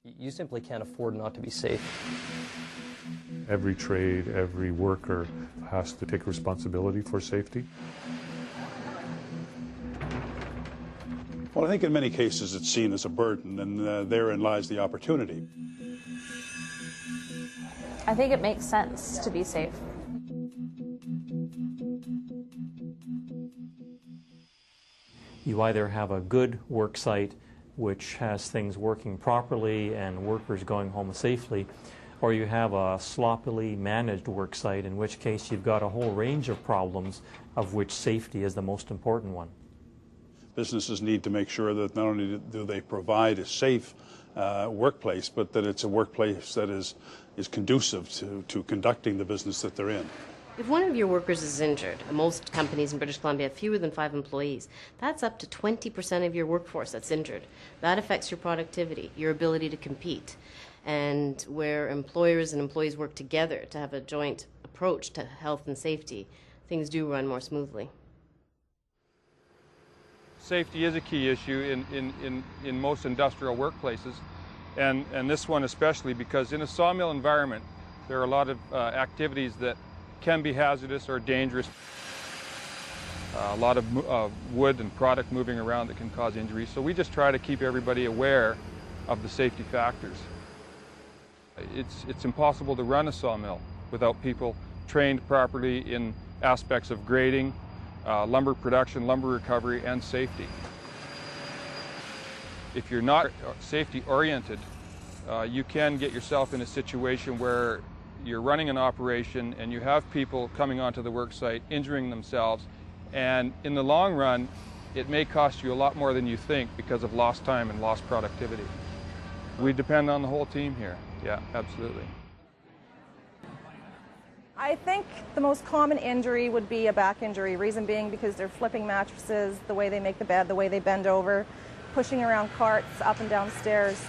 You simply can't afford not to be safe. Every trade, every worker has to take responsibility for safety. Well, I think in many cases it's seen as a burden, and therein lies the opportunity. I think it makes sense to be safe. You either have a good work site which has things working properly and workers going home safely, or you have a sloppily managed work site, in which case you've got a whole range of problems, of which safety is the most important one. Businesses need to make sure that not only do they provide a safe workplace, but that it's a workplace that is conducive to conducting the business that they're in. If one of your workers is injured, most companies in British Columbia have fewer than 5 employees, that's up to 20% of your workforce that's injured. That affects your productivity, your ability to compete. And where employers and employees work together to have a joint approach to health and safety, things do run more smoothly. Safety is a key issue in most industrial workplaces, and this one especially, because in a sawmill environment there are a lot of activities that can be hazardous or dangerous. A lot of wood and product moving around that can cause injuries, so we just try to keep everybody aware of the safety factors. It's impossible to run a sawmill without people trained properly in aspects of grading, lumber production, lumber recovery, and safety. If you're not safety oriented, you can get yourself in a situation where you're running an operation and you have people coming onto the work site injuring themselves, and in the long run it may cost you a lot more than you think because of lost time and lost productivity. We depend on the whole team here. Yeah, absolutely. I think the most common injury would be a back injury, reason being because they're flipping mattresses, the way they make the bed, the way they bend over, pushing around carts up and down stairs.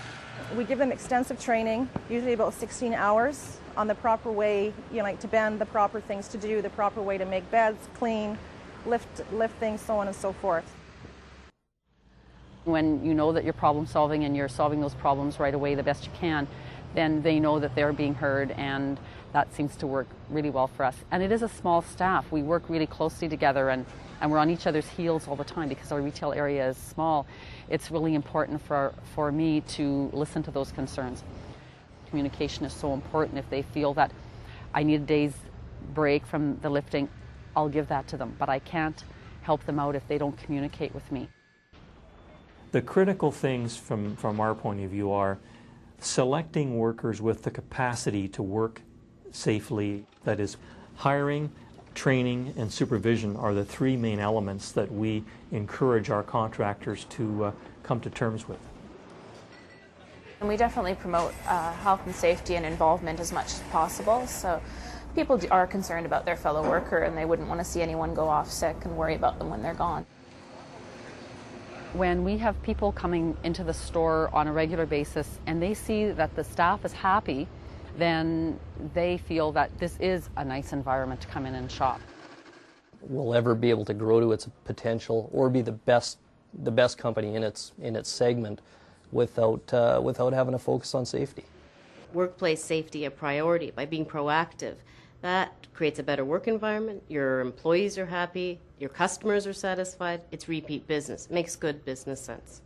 We give them extensive training, usually about 16 hours, on the proper way, like to bend, the proper things to do, the proper way to make beds, clean, lift things, so on and so forth. When you know that you're problem solving and you're solving those problems right away the best you can, then they know that they're being heard, and that seems to work really well for us. And it is a small staff. We work really closely together, and we're on each other's heels all the time because our retail area is small. It's really important for me to listen to those concerns. Communication is so important. If they feel that I need a day's break from the lifting, I'll give that to them, but I can't help them out if they don't communicate with me. The critical things from our point of view are selecting workers with the capacity to work safely. That is, hiring, training, and supervision are the three main elements that we encourage our contractors to come to terms with. And we definitely promote health and safety and involvement as much as possible. So people are concerned about their fellow worker, and they wouldn't want to see anyone go off sick and worry about them when they're gone. When we have people coming into the store on a regular basis and they see that the staff is happy, then they feel that this is a nice environment to come in and shop. Will ever be able to grow to its potential or be the best company in its segment without having a focus on safety. Workplace safety a priority by being proactive. That creates a better work environment, your employees are happy, your customers are satisfied, it's repeat business. It makes good business sense.